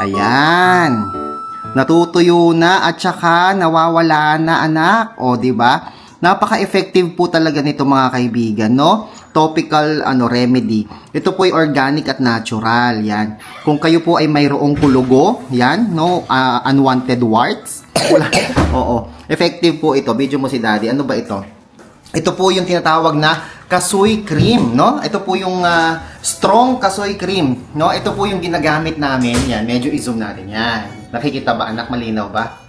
Ayan. Natutuyo na at saka nawawala na, anak. O, di ba? Napaka-effective po talaga nito mga kaibigan, no? Topical remedy. Ito po ay organic at natural. Yan. Kung kayo po ay mayroong kulugo, yan, no? Unwanted warts. Wala. Oo. Effective po ito. Video mo si Daddy. Ano ba ito? Ito po yung tinatawag na kasoy cream, no? Ito po yung strong kasoy cream, no? Ito po yung ginagamit namin. Yan, medyo i-zoom natin. Yan. Nakikita ba, anak? Malinaw ba?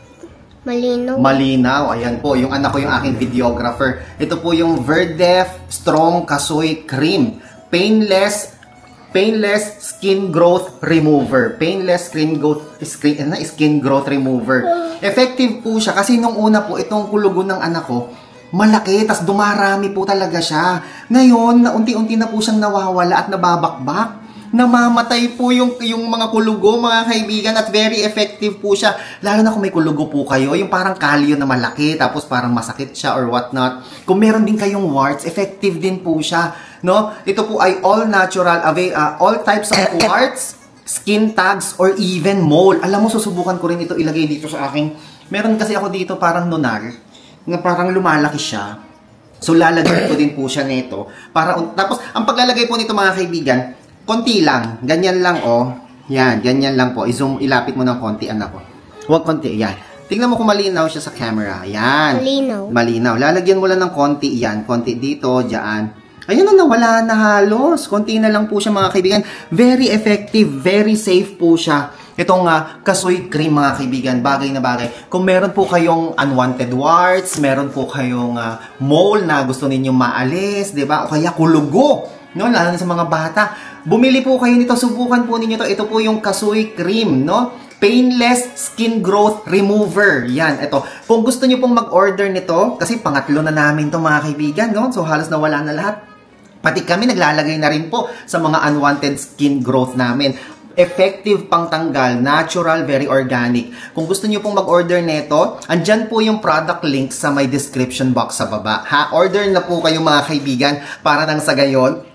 Malinaw. Malinaw. Ayan po, yung anak ko, yung aking videographer. Ito po yung Verdef Strong Kasoy Cream. Painless skin growth remover. Painless skin growth remover. Effective po siya kasi nung una po, itong kulugo ng anak ko, malaki, tas dumarami po talaga siya. Ngayon, unti-unti na po siyang nawawala at nababakbak. Namamatay po yung mga kulugo, mga kaibigan, at very effective po siya. Lalo na kung may kulugo po kayo, yung parang kalyo na malaki, tapos parang masakit siya or whatnot. Kung meron din kayong warts, effective din po siya. No? Ito po ay all natural, all types of warts, skin tags, or even mole. Alam mo, susubukan ko rin ito ilagay dito sa aking. Meron kasi ako dito parang nunar, na parang lumalaki siya. So, lalagay ko din po siya nito. Tapos, ang paglalagay po nito mga kaibigan, konti lang. Ganyan lang, oh. Yan, ganyan lang po. I-zoom, ilapit mo ng konti, anak ko. Huwag konti, yan. Tingnan mo kung malinaw siya sa camera. Yan. Malinaw. Malinaw. Lalagyan mo lang ng konti, yan. Konti dito, dyan. Ayun na, nawala na halos. Konti na lang po siya, mga kaibigan. Very effective, very safe po siya. Itong kasoy cream, mga kaibigan, bagay na bagay. Kung meron po kayong unwanted warts, meron po kayong mole na gusto ninyong maalis, di ba? O kaya kulugo, no? Lalo na sa mga bata. Bumili po kayo nito, subukan po ninyo to. Ito po yung kasoy cream, no? Painless skin growth remover. Yan, ito. Kung gusto niyo pong mag-order nito, kasi pangatlo na namin to mga kaibigan, no? So halos nawala na lahat. Pati kami naglalagay na rin po sa mga unwanted skin growth namin. Effective pang tanggal, natural, very organic. Kung gusto niyo pong mag-order nito, andyan po yung product link sa my description box sa baba. Ha? Order na po kayo mga kaibigan para nang sa gayon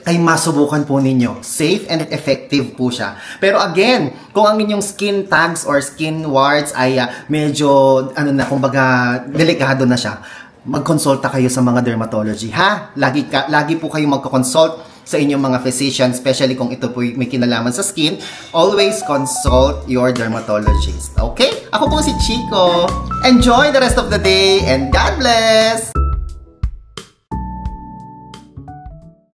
ay masubukan po ninyo. Safe and effective po siya. Pero again, kung ang inyong skin tags or skin warts ay medyo, kumbaga, delikado na siya, magkonsulta kayo sa mga dermatology, ha? Lagi po kayo magko-consult sa inyong mga physician, especially kung ito po may kinalaman sa skin. Always consult your dermatologist. Okay? Ako po si Chico. Enjoy the rest of the day and God bless!